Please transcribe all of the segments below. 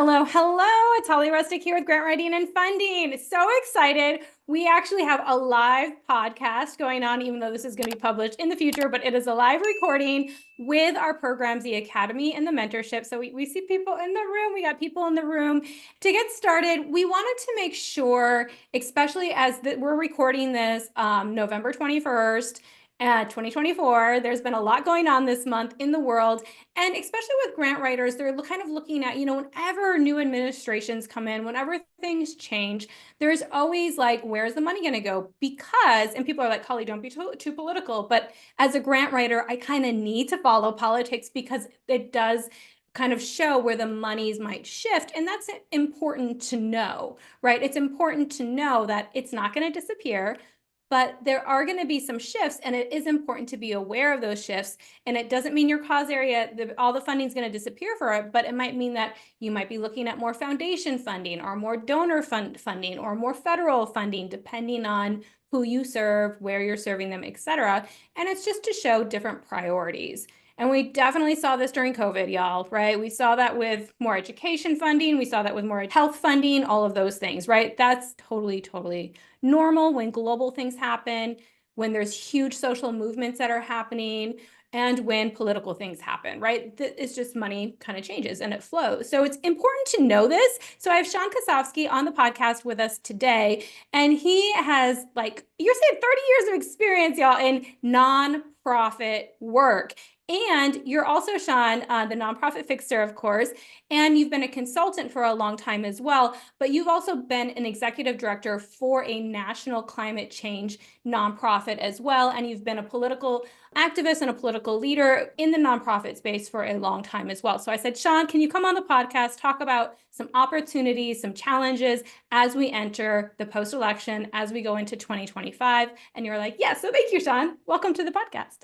Hello, hello. It's Holly Rustick here with Grant Writing and Funding. So excited. We actually have a live podcast going on, even though this is going to be published in the future, but it is a live recording with our programs, the Academy and the Mentorship. So we see people in the room. We got people in the room. To get started, we wanted to make sure, especially as we're recording this November 21st, 2024, there's been a lot going on this month in the world. And especially with grant writers, they're kind of looking at, whenever new administrations come in, whenever things change, there's always like, where's the money going to go? Because, and people are like, Holly, don't be too political. But as a grant writer, I kind of need to follow politics because it does kind of show where the monies might shift. And that's important to know, right? It's important to know that it's not going to disappear, but there are going to be some shifts, and it is important to be aware of those shifts. And it doesn't mean your cause area, all the funding is going to disappear for it, but it might mean that you might be looking at more foundation funding or more donor funding or more federal funding, depending on who you serve, where you're serving them, et cetera. And it's just to show different priorities. And we definitely saw this during COVID, y'all, right? We saw that with more education funding. We saw that with more health funding, all of those things, right? That's totally normal when global things happen, when there's huge social movements that are happening, and when political things happen, right? It's just money kind of changes and it flows. So it's important to know this. So I have Sean Kosofsky on the podcast with us today, and he has, like, you're saying 30 years of experience, y'all, in nonprofit work. And you're also, Sean, the nonprofit fixer, of course, and you've been a consultant for a long time as well, but you've also been an executive director for a national climate change nonprofit as well. And you've been a political activist and a political leader in the nonprofit space for a long time as well. So I said, Sean, can you come on the podcast, talk about some opportunities, some challenges as we enter the post-election, as we go into 2025? And you're like, yes. So thank you, Sean. Welcome to the podcast.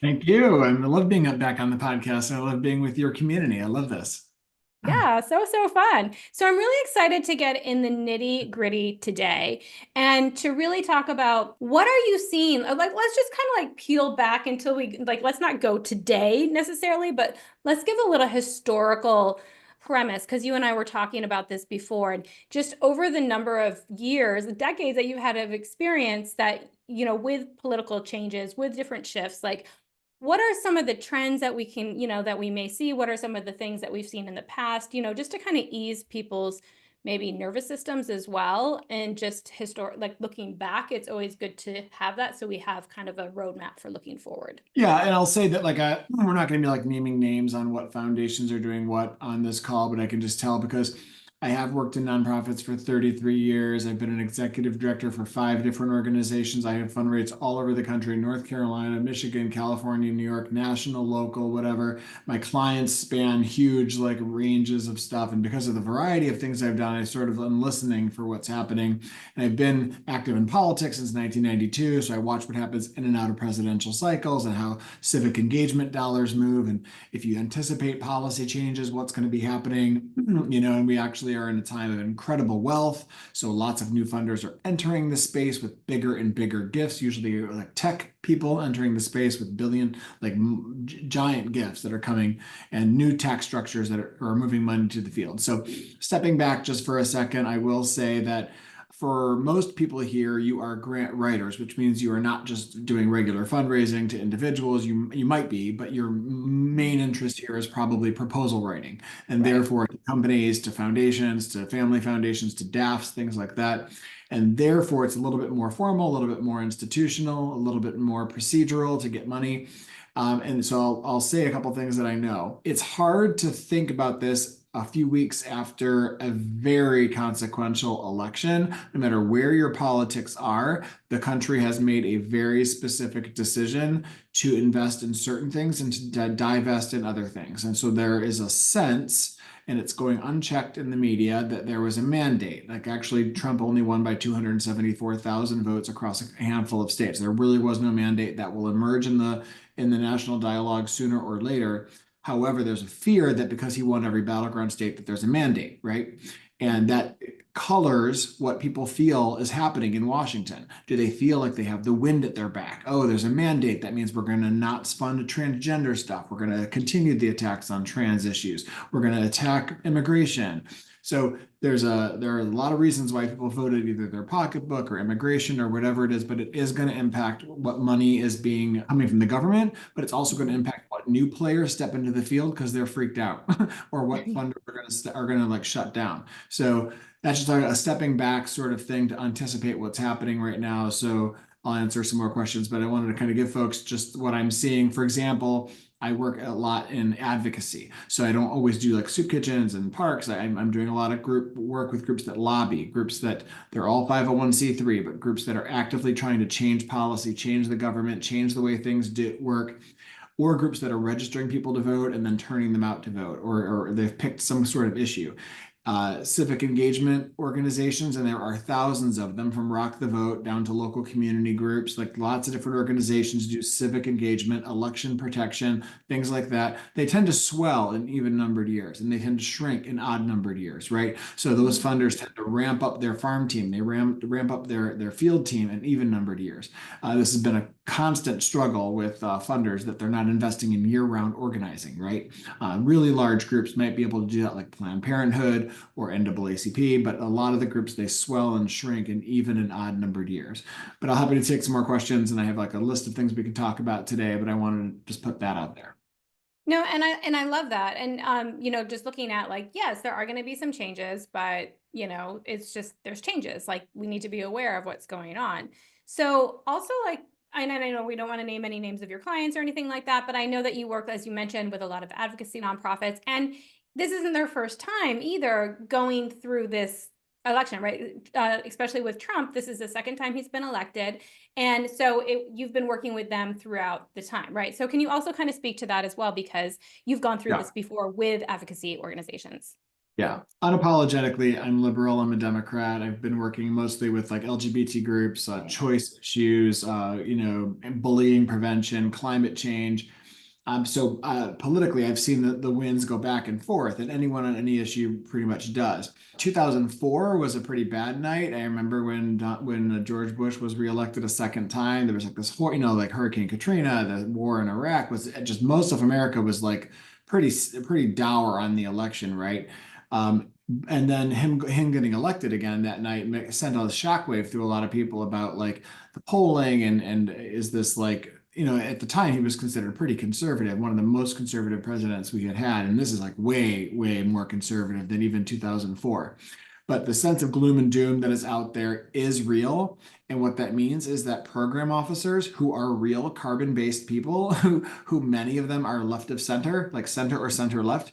Thank you. I love being back on the podcast, and I love being with your community. I love this. Yeah, so fun. So I'm really excited to get in the nitty gritty today and to really talk about what are you seeing? Like, let's just kind of like peel back until let's not go today necessarily, but let's give a little historical premise, because you and I were talking about this before, and just over the number of years, the decades that you've had of experience that, with political changes, with different shifts, like, what are some of the trends that we can, that we may see? What are some of the things that we've seen in the past, just to kind of ease people's maybe nervous systems as well? And just like looking back, it's always good to have that, so we have kind of a roadmap for looking forward. Yeah, and I'll say that we're not going to be like naming names on what foundations are doing what on this call, but I can just tell because I have worked in nonprofits for 33 years. I've been an executive director for 5 different organizations. I have fundraised all over the country, North Carolina, Michigan, California, New York, national, local, whatever. My clients span huge like ranges of stuff. And because of the variety of things I've done, I sort of am listening for what's happening. And I've been active in politics since 1992. So I watch what happens in and out of presidential cycles and how civic engagement dollars move. And if you anticipate policy changes, what's going to be happening, and we actually are in a time of incredible wealth. So lots of new funders are entering the space with bigger and bigger gifts, usually like tech people entering the space with giant gifts that are coming, and new tax structures that are moving money to the field. So stepping back just for a second, I will say that for most people here, you are grant writers, which means you are not just doing regular fundraising to individuals. You might be, but your main interest here is probably proposal writing, and Right. therefore to companies, to foundations, to family foundations, to DAFs, things like that. And therefore, it's a little bit more formal, a little bit more institutional, a little bit more procedural to get money. And so I'll say a couple things that I know. It's hard to think about this a few weeks after a very consequential election. No matter where your politics are, the country has made a very specific decision to invest in certain things and to divest in other things. And so there is a sense, and it's going unchecked in the media, that there was a mandate. Like, actually, Trump only won by 274,000 votes across a handful of states. There really was no mandate. That will emerge in the national dialogue sooner or later. However, there's a fear that because he won every battleground state, that there's a mandate, right? And that colors what people feel is happening in Washington. Do they feel like they have the wind at their back? Oh, there's a mandate. That means we're going to not fund transgender stuff. We're going to continue the attacks on trans issues. We're going to attack immigration. So there are a lot of reasons why people voted either their pocketbook or immigration or whatever it is, but it is going to impact what money is being coming from the government, but it's also going to impact what new players step into the field because they're freaked out or what funders are going to like shut down. So that's just a stepping back sort of thing to anticipate what's happening right now. So I'll answer some more questions, but I wanted to kind of give folks just what I'm seeing. For example, I work a lot in advocacy. So I don't always do like soup kitchens and parks. I'm doing a lot of group work with groups that lobby, groups that they're all 501c3, but groups that are actively trying to change policy, change the government, change the way things work, or groups that are registering people to vote and then turning them out to vote, or they've picked some sort of issue. Civic engagement organizations, and there are thousands of them, from Rock the Vote down to local community groups. Like lots of different organizations do civic engagement, election protection, things like that. They tend to swell in even numbered years, and they tend to shrink in odd numbered years, right? So those funders tend to ramp up their farm team, they ramp up their field team in even numbered years. This has been a constant struggle with funders that they're not investing in year-round organizing, right? Really large groups might be able to do that, like Planned Parenthood or NAACP, but a lot of the groups, they swell and shrink in even and odd numbered years. But I'm happy to take some more questions, and I have like a list of things we can talk about today, but I wanted to just put that out there. No, and I love that. And just looking at like, yes, there are going to be some changes, but it's just there's changes. Like we need to be aware of what's going on. So also like I know we don't want to name any names of your clients or anything like that, but I know that you work, as you mentioned, with a lot of advocacy nonprofits, and this isn't their first time either going through this election, right? Especially with Trump, this is the second time he's been elected. And so you've been working with them throughout the time, right? So can you also kind of speak to that as well? Because you've gone through this before with advocacy organizations. Yeah, unapologetically, I'm liberal. I'm a Democrat. I've been working mostly with like LGBT groups, choice issues, bullying prevention, climate change. So politically, I've seen the winds go back and forth, and anyone on any issue pretty much does. 2004 was a pretty bad night. I remember when George Bush was reelected a second time. There was like this, like Hurricane Katrina, the war in Iraq was just, most of America was like pretty dour on the election, right? And then him getting elected again that night sent a shockwave through a lot of people about like the polling and is this like, at the time he was considered pretty conservative, one of the most conservative presidents we had, and this is like way, way more conservative than even 2004. But the sense of gloom and doom that is out there is real. And what that means is that program officers who are real carbon-based people, who many of them are left of center, like center or center left,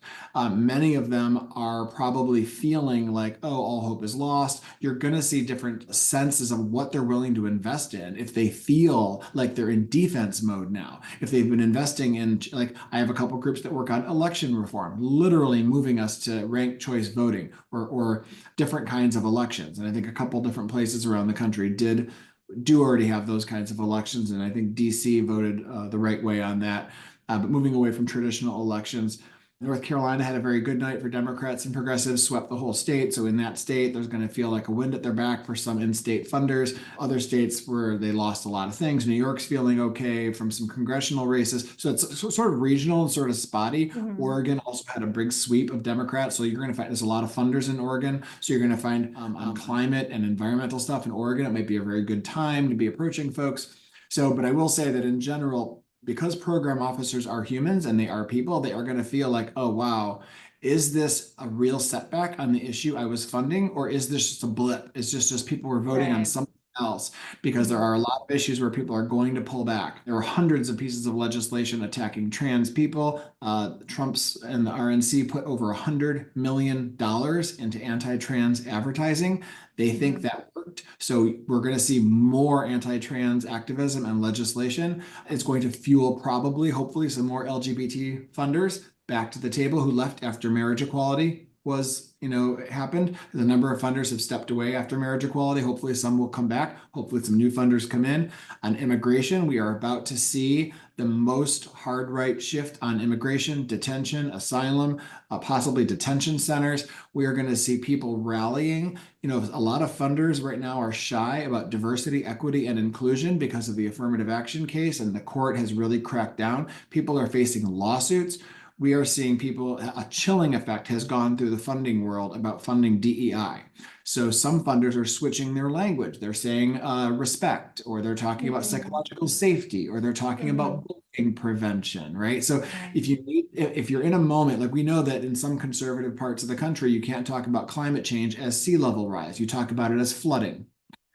many of them are probably feeling like, oh, all hope is lost. You're going to see different senses of what they're willing to invest in if they feel like they're in defense mode now. If they've been investing in, like, I have a couple groups that work on election reform, literally moving us to ranked choice voting or different kinds of elections. And I think a couple different places around the country do already have those kinds of elections. And I think DC voted the right way on that. But moving away from traditional elections, North Carolina had a very good night for Democrats and progressives, swept the whole state. So in that state, there's going to feel like a wind at their back for some in-state funders. Other states where they lost a lot of things. New York's feeling okay from some congressional races. So it's sort of regional and sort of spotty. Mm-hmm. Oregon also had a big sweep of Democrats. So you're going to find there's a lot of funders in Oregon. So you're going to find on climate and environmental stuff in Oregon, it might be a very good time to be approaching folks. So, but I will say that in general, because program officers are humans and they are people, they are going to feel like, oh, wow, is this a real setback on the issue I was funding? Or is this just a blip? It's just people were voting on something else? Because there are a lot of issues where people are going to pull back. There are hundreds of pieces of legislation attacking trans people. Trump's and the RNC put over $100 million into anti-trans advertising. They think that worked. So we're going to see more anti-trans activism and legislation. It's going to fuel probably, hopefully, some more LGBT funders back to the table who left after marriage equality. was, happened. The number of funders have stepped away after marriage equality. Hopefully some will come back. Hopefully some new funders come in. On immigration, we are about to see the most hard right shift on immigration, detention, asylum, possibly detention centers. We are going to see people rallying. A lot of funders right now are shy about diversity, equity, and inclusion because of the affirmative action case, and the court has really cracked down. People are facing lawsuits. We are seeing a chilling effect has gone through the funding world about funding DEI. So some funders are switching their language. They're saying respect, or they're talking about psychological safety, or they're talking about bullying prevention, right? So if you're in a moment, like we know that in some conservative parts of the country, you can't talk about climate change as sea level rise. You talk about it as flooding.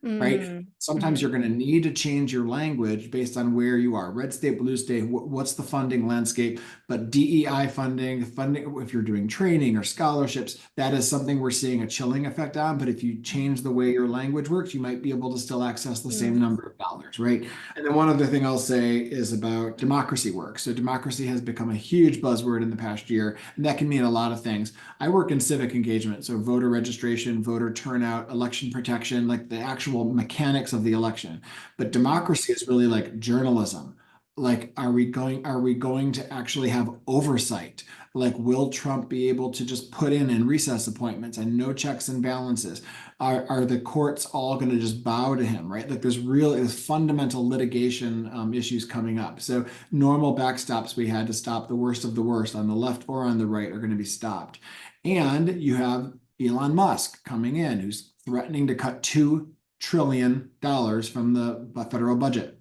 Right? Sometimes you're going to need to change your language based on where you are. Red state, blue state, what's the funding landscape? But DEI funding, if you're doing training or scholarships, that is something we're seeing a chilling effect on. But if you change the way your language works, you might be able to still access the same number of dollars, right? And then one other thing I'll say is about democracy work. So democracy has become a huge buzzword in the past year, and that can mean a lot of things. I work in civic engagement, so voter registration, voter turnout, election protection, like the actual mechanics of the election. But democracy is really like journalism. Like, are we going to actually have oversight? Like, will Trump be able to just put in recess appointments and no checks and balances? Are the courts all going to just bow to him, right? Like there's fundamental litigation issues coming up. So normal backstops we had to stop the worst of the worst on the left or on the right are going to be stopped. And you have Elon Musk coming in, who's threatening to cut $2 trillion from the federal budget.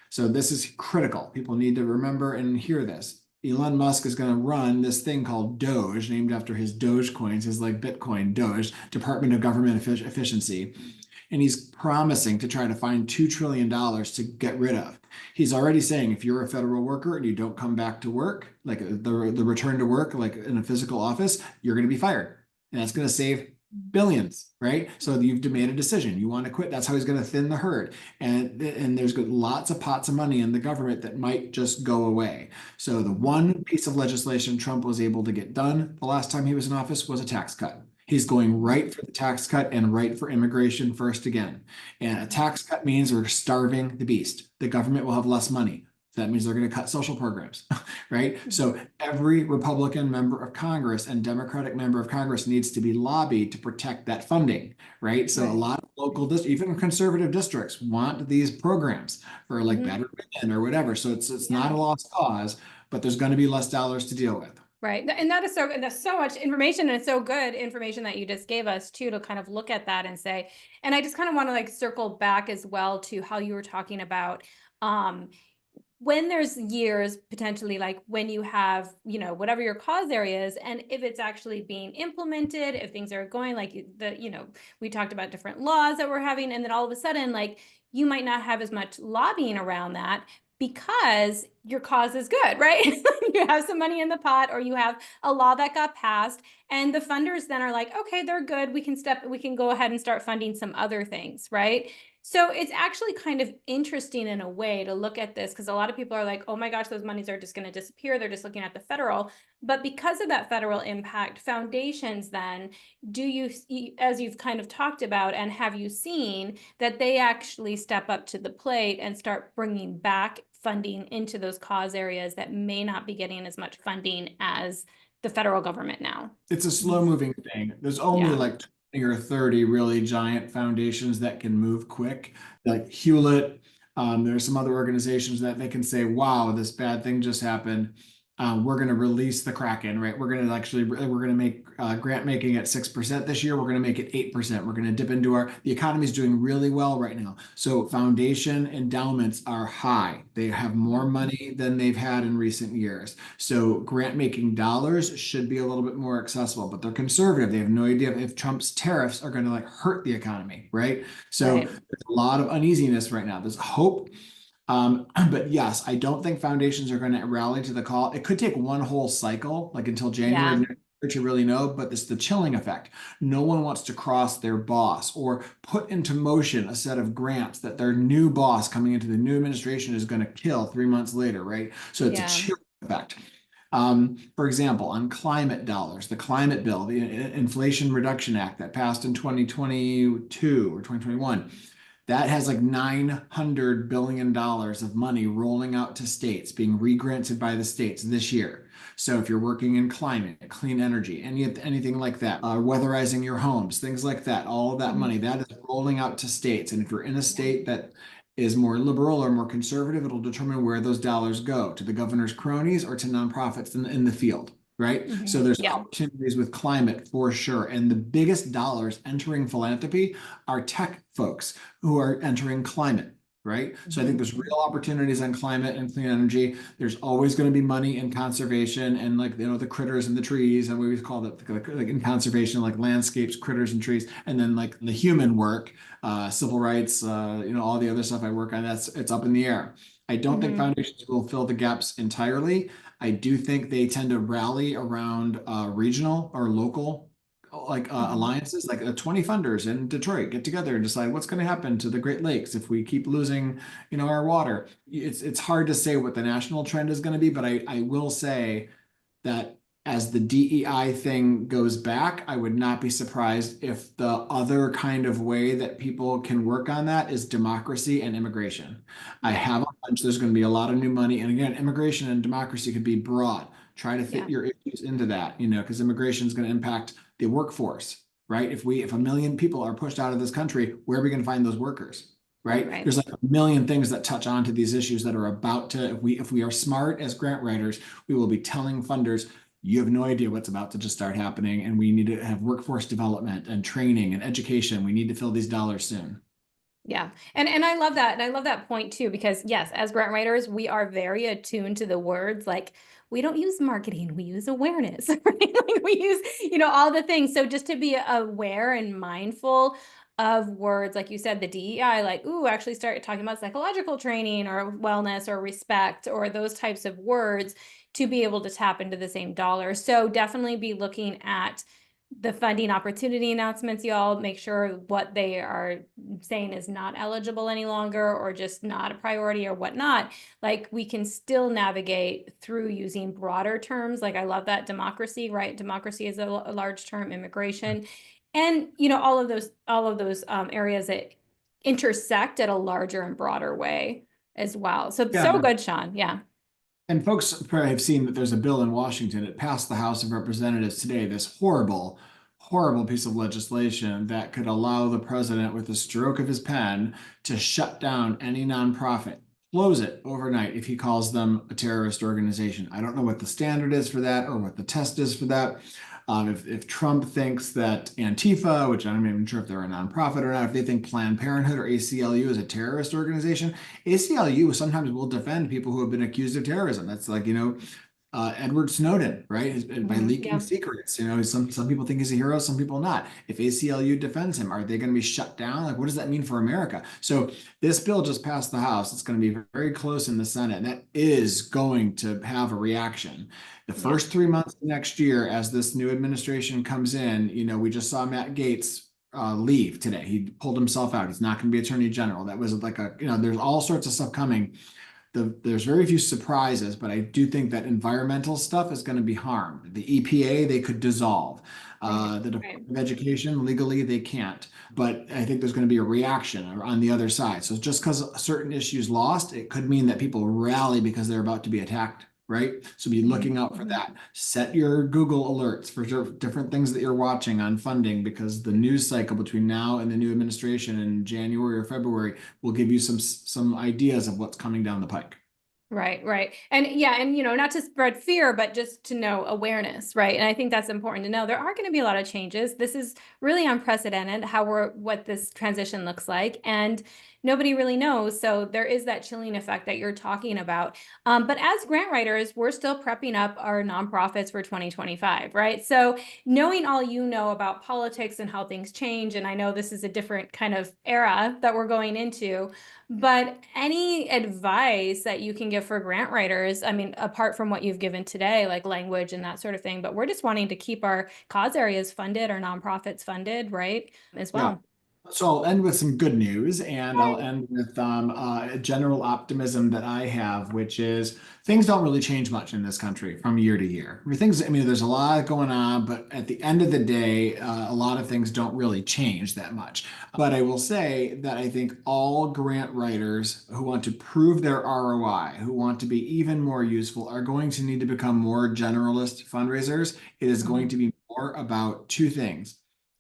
So this is critical. People need to remember and hear this. Elon Musk is going to run this thing called Doge, named after his Doge coins, his like Bitcoin Doge, Department of Government Efficiency. And he's promising to try to find $2 trillion to get rid of. He's already saying if you're a federal worker and you don't come back to work, like the return to work, like in a physical office, you're going to be fired. And that's going to save billions, right? So you've made a decision. You want to quit. That's how he's going to thin the herd. And there's lots of pots of money in the government that might just go away. So the one piece of legislation Trump was able to get done the last time he was in office was a tax cut. He's going right for the tax cut and right for immigration first again. And a tax cut means we're starving the beast. The government will have less money. That means they're going to cut social programs, right? So every Republican member of Congress and Democratic member of Congress needs to be lobbied to protect that funding, right? So a lot of local districts, even conservative districts, want these programs for like better women or whatever. So it's not a lost cause, but there's going to be less dollars to deal with. Right. And that's so much information, and it's so good information that you just gave us too, to kind of look at that and say, and I just kind of want to like circle back as well to how you were talking about, when there's years potentially, like when you have, whatever your cause area is, and if it's actually being implemented, if things are going like we talked about different laws that we're having, and then all of a sudden, like you might not have as much lobbying around that because your cause is good, right? You have some money in the pot, or you have a law that got passed, and the funders then are like, okay, they're good. We can go ahead and start funding some other things, right? So it's actually kind of interesting in a way to look at this, because a lot of people are like, oh my gosh, those monies are just going to disappear. They're just looking at the federal. But because of that federal impact, foundations then, as you've kind of talked about, and have you seen that they actually step up to the plate and start bringing back funding into those cause areas that may not be getting as much funding as the federal government now? It's a slow moving thing. There's only like 20 or 30 really giant foundations that can move quick, like Hewlett. There's some other organizations that they can say, wow, this bad thing just happened. We're going to release the Kraken, right? We're going to make grant making at 6% this year. We're going to make it 8%. We're going to dip into the economy is doing really well right now. So foundation endowments are high. They have more money than they've had in recent years. So grant making dollars should be a little bit more accessible, but they're conservative. They have no idea if Trump's tariffs are going to like hurt the economy, right? So there's a lot of uneasiness right now. There's hope. But yes, I don't think foundations are going to rally to the call. It could take one whole cycle, like until January to really know, but it's the chilling effect. No one wants to cross their boss or put into motion a set of grants that their new boss coming into the new administration is going to kill 3 months later, right? So it's a chilling effect. For example, on climate dollars, the climate bill, the Inflation Reduction Act that passed in 2022 or 2021, that has like $900 billion of money rolling out to states, being regranted by the states this year. So if you're working in climate, clean energy, anything like that, weatherizing your homes, things like that, all of that money that is rolling out to states. And if you're in a state that is more liberal or more conservative, it'll determine where those dollars go, to the governor's cronies or to nonprofits in the field. Right. So there's Yeah. opportunities with climate for sure. And the biggest dollars entering philanthropy are tech folks who are entering climate. Right. So I think there's real opportunities on climate and clean energy. There's always going to be money in conservation and like, the critters and the trees. And we call it like in conservation, like landscapes, critters and trees. And then like the human work, civil rights, all the other stuff I work on, it's up in the air. I don't think foundations will fill the gaps entirely. I do think they tend to rally around regional or local alliances, like 20 funders in Detroit get together and decide what's going to happen to the Great Lakes if we keep losing, our water. It's hard to say what the national trend is going to be, but I will say that as the DEI thing goes back, I would not be surprised if the other kind of way that people can work on that is democracy and immigration. I have a hunch there's going to be a lot of new money. And again, immigration and democracy could be broad. Try to fit your issues into that, because immigration is going to impact the workforce, right? If 1 million people are pushed out of this country, where are we going to find those workers? Right? There's like 1 million things that touch onto these issues that are about to, if we are smart as grant writers, we will be telling funders, you have no idea what's about to just start happening. And we need to have workforce development and training and education. We need to fill these dollars soon. Yeah. And I love that. And I love that point too, because yes, as grant writers, we are very attuned to the words. Like we don't use marketing, we use awareness, right? Like we use, all the things. So just to be aware and mindful of words, like you said, the DEI, like, ooh, actually start talking about psychological training or wellness or respect or those types of words to be able to tap into the same dollar. So definitely be looking at the funding opportunity announcements, y'all. Make sure what they are saying is not eligible any longer or just not a priority or whatnot. Like we can still navigate through using broader terms. Like I love that democracy, right? Democracy is a large term, immigration, and all of those areas that intersect at a larger and broader way as well. So Yeah. good, Sean. Yeah. And folks probably have seen that there's a bill in Washington. It passed the House of Representatives today, this horrible, horrible piece of legislation that could allow the president, with a stroke of his pen, to shut down any nonprofit, close it overnight if he calls them a terrorist organization. I don't know what the standard is for that or what the test is for that. If Trump thinks that Antifa, which I'm not even sure if they're a nonprofit or not, if they think Planned Parenthood or ACLU is a terrorist organization, ACLU sometimes will defend people who have been accused of terrorism. That's like, Edward Snowden, right? By leaking secrets. Some people think he's a hero, some people not. If ACLU defends him, are they going to be shut down? Like, what does that mean for America? So this bill just passed the House. It's going to be very close in the Senate, and that is going to have a reaction. The first 3 months of next year, as this new administration comes in, we just saw Matt Gaetz leave today. He pulled himself out. He's not going to be Attorney General. That was like there's all sorts of stuff coming. There's very few surprises, but I do think that environmental stuff is going to be harmed. The EPA, they could dissolve. The Department of Education, legally, they can't. But I think there's going to be a reaction on the other side. So just because certain issues lost, it could mean that people rally because they're about to be attacked, right? So be looking out for that. Set your Google alerts for different things that you're watching on funding, because the news cycle between now and the new administration in January or February will give you some ideas of what's coming down the pike. Right. And not to spread fear, but just to know awareness, right? And I think that's important to know. There are going to be a lot of changes. This is really unprecedented what this transition looks like. And nobody really knows. So there is that chilling effect that you're talking about. But as grant writers, we're still prepping up our nonprofits for 2025, right? So knowing all you know about politics and how things change, and I know this is a different kind of era that we're going into, but any advice that you can give for grant writers, I mean, apart from what you've given today, like language and that sort of thing, but we're just wanting to keep our cause areas funded, our nonprofits funded, right? As well. So I'll end with some good news, and I'll end with a general optimism that I have, which is things don't really change much in this country from year to year. I mean, there's a lot going on, but at the end of the day, a lot of things don't really change that much. But I will say that I think all grant writers who want to prove their ROI, who want to be even more useful, are going to need to become more generalist fundraisers. It is going to be more about two things: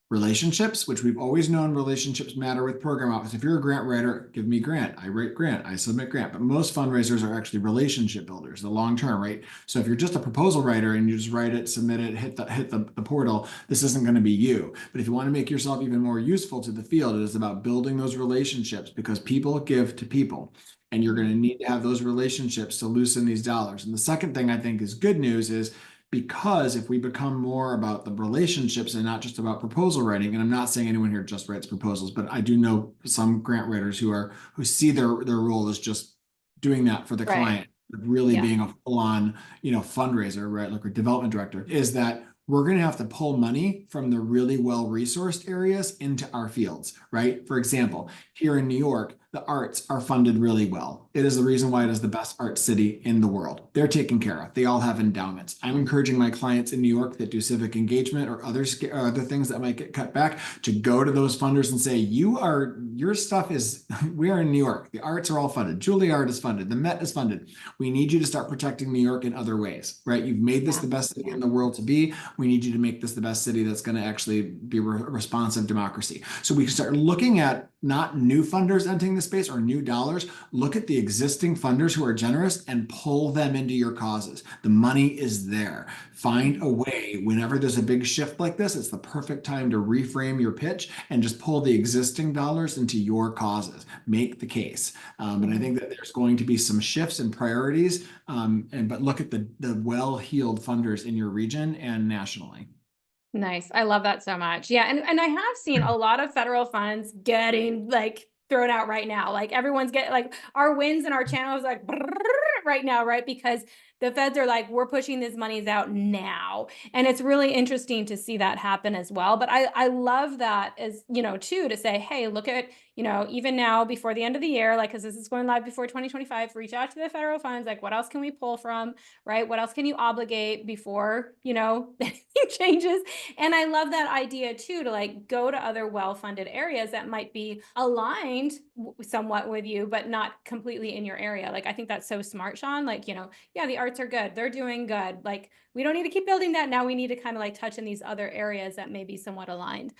relationships, which we've always known relationships matter with program office. If you're a grant writer, give me grant. I write grant. I submit grant. But most fundraisers are actually relationship builders, the long term, right? So if you're just a proposal writer and you just write it, submit it, hit the portal, this isn't going to be you. But if you want to make yourself even more useful to the field, it is about building those relationships, because people give to people. And you're going to need to have those relationships to loosen these dollars. And the second thing I think is good news is, because if we become more about the relationships and not just about proposal writing, and I'm not saying anyone here just writes proposals, but I do know some grant writers who see their role as just doing that for the Right. client, really Yeah. being a full-on, fundraiser, right? Like a development director, is that we're going to have to pull money from the really well-resourced areas into our fields, right? For example, here in New York, the arts are funded really well. It is the reason why it is the best art city in the world. They're taken care of. They all have endowments. I'm encouraging my clients in New York that do civic engagement or other things that might get cut back to go to those funders and say, your stuff is, we are in New York. The arts are all funded. Juilliard is funded. The Met is funded. We need you to start protecting New York in other ways, right? You've made this Yeah. the best city in the world to be. We need you to make this the best city that's going to actually be a responsive democracy. So we can start looking at not new funders entering the space or new dollars. Look at the existing funders who are generous and pull them into your causes. The money is there. Find a way. Whenever there's a big shift like this, it's the perfect time to reframe your pitch and just pull the existing dollars into your causes. Make the case. And I think that there's going to be some shifts in priorities. But look at the well-heeled funders in your region and nationally. Nice. I love that so much. Yeah. And I have seen a lot of federal funds getting like thrown out right now. Like everyone's getting like our wins and our channels like right now, right? Because the feds are like, we're pushing these monies out now. And it's really interesting to see that happen as well. But I love that as, too, to say, hey, look at, even now before the end of the year, like, because this is going live before 2025, reach out to the federal funds. Like, what else can we pull from, right? What else can you obligate before, anything changes? And I love that idea too, to like go to other well-funded areas that might be aligned somewhat with you, but not completely in your area. Like, I think that's so smart, Sean. Like, yeah, the arts are good. They're doing good. Like, we don't need to keep building that. Now we need to kind of like touch in these other areas that may be somewhat aligned.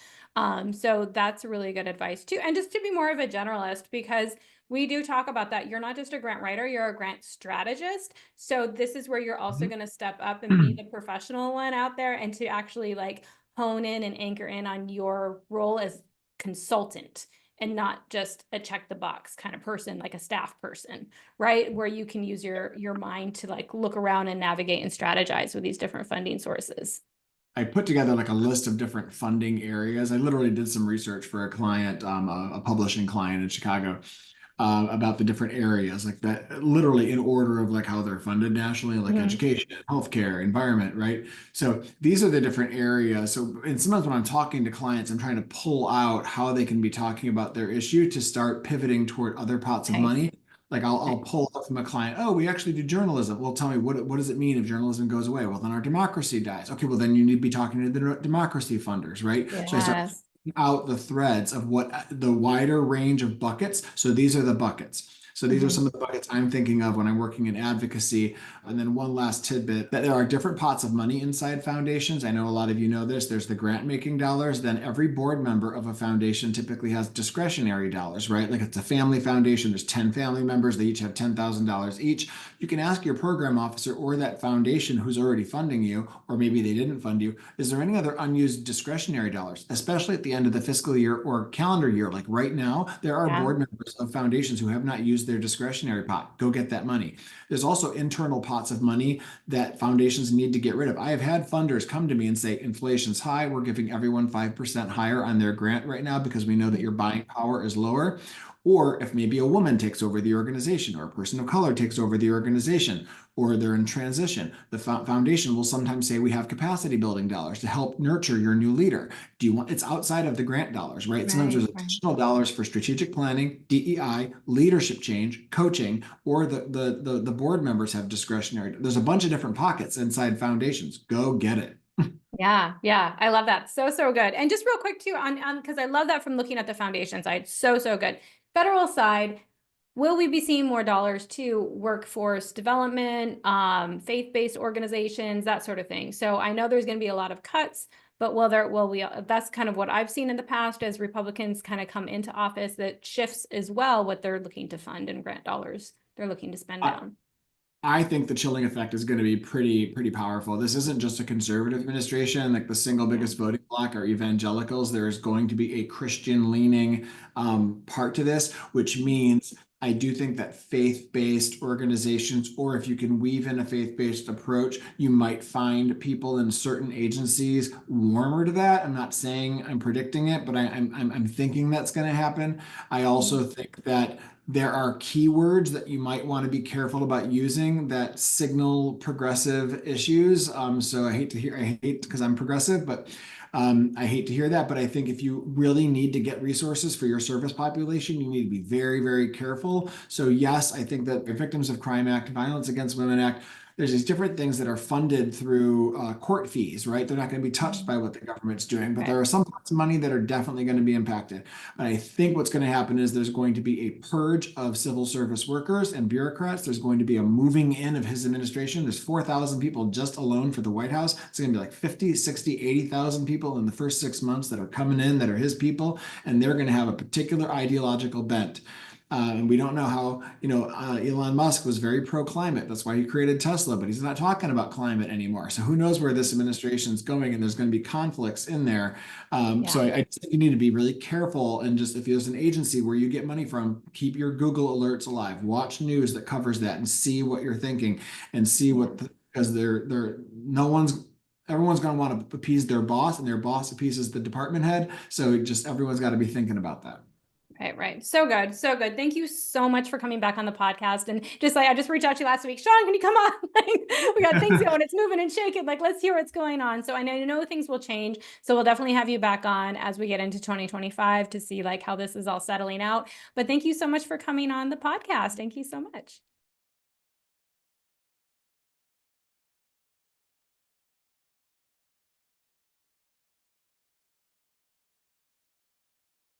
So that's really good advice too. And just to be more of a generalist, because we do talk about that. You're not just a grant writer, you're a grant strategist. So this is where you're also going to step up and be the professional one out there, and to actually like hone in and anchor in on your role as consultant, and not just a check the box kind of person, like a staff person, right? Where you can use your mind to like look around and navigate and strategize with these different funding sources. I put together like a list of different funding areas. I literally did some research for a client, a publishing client in Chicago, about the different areas, like that, literally in order of like how they're funded nationally, like education, healthcare, environment, right? So these are the different areas. So, and sometimes when I'm talking to clients, I'm trying to pull out how they can be talking about their issue to start pivoting toward other pots of Nice. money. Like I'll pull up from a client, oh, we actually do journalism. Well, tell me, what does it mean if journalism goes away? Well, then our democracy dies. Okay, well, then you need to be talking to the democracy funders, right? So I start Yes. out the threads of what the wider range of buckets. So these are the buckets. So these are some of the buckets I'm thinking of when I'm working in advocacy. And then one last tidbit, that there are different pots of money inside foundations. I know a lot of you know this. There's the grant making dollars. Then every board member of a foundation typically has discretionary dollars, right? Like it's a family foundation. There's 10 family members. They each have $10,000 each. You can ask your program officer or that foundation who's already funding you, or maybe they didn't fund you, is there any other unused discretionary dollars, especially at the end of the fiscal year or calendar year? Like right now, there are Yeah. board members of foundations who have not used their discretionary pot. Go get that money. There's also internal pots of money that foundations need to get rid of. I have had funders come to me and say, inflation's high. We're giving everyone 5% higher on their grant right now because we know that your buying power is lower. Or if maybe a woman takes over the organization, or a person of color takes over the organization, or they're in transition, the foundation will sometimes say, we have capacity building dollars to help nurture your new leader. Do you want, it's outside of the grant dollars, right? Sometimes there's Right. additional dollars for strategic planning, DEI, leadership change, coaching, or the board members have discretionary. There's a bunch of different pockets inside foundations. Go get it. Yeah, yeah, I love that. So, so good. And just real quick too, on because I love that from looking at the foundation side. So, so good. Federal side, will we be seeing more dollars to workforce development, faith-based organizations, that sort of thing? So I know there's going to be a lot of cuts, but will we, that's kind of what I've seen in the past as Republicans kind of come into office, that shifts as well what they're looking to fund and grant dollars they're looking to spend I, down. I think the chilling effect is going to be pretty powerful. This isn't just a conservative administration. Like the single Yeah. biggest voting bloc are evangelicals. There is going to be a Christian leaning part to this, which means I do think that faith-based organizations, or if you can weave in a faith-based approach, you might find people in certain agencies warmer to that. I'm not saying I'm predicting it, but I'm thinking that's going to happen. I also think that there are keywords that you might want to be careful about using that signal progressive issues. So I hate because I'm progressive, but I hate to hear that. But I think if you really need to get resources for your service population, you need to be very careful. So yes, I think that the Victims of Crime Act, Violence Against Women Act, there's these different things that are funded through court fees, right? They're not going to be touched by what the government's doing, but there Right. are some parts of money that are definitely going to be impacted. And I think what's going to happen is there's going to be a purge of civil service workers and bureaucrats. There's going to be a moving in of his administration. There's 4,000 people just alone for the White House. It's going to be like 50, 60, 80,000 people in the first 6 months that are coming in that are his people, and they're going to have a particular ideological bent. And we don't know how, Elon Musk was very pro-climate. That's why he created Tesla, but he's not talking about climate anymore. So who knows where this administration is going, and there's going to be conflicts in there. So Yeah. I just think you need to be really careful. And just if there's an agency where you get money from, keep your Google alerts alive. Watch news that covers that and see what you're thinking and see Yeah. because no one's everyone's going to want to appease their boss, and their boss appeases the department head. So just everyone's got to be thinking about that. Right, right. So good. So good. Thank you so much for coming back on the podcast. And just like I just reached out to you last week, Sean, can you come on? Like, we got things going, it's moving and shaking. Like, let's hear what's going on. So I know things will change. So we'll definitely have you back on as we get into 2025 to see like how this is all settling out. But thank you so much for coming on the podcast. Thank you so much.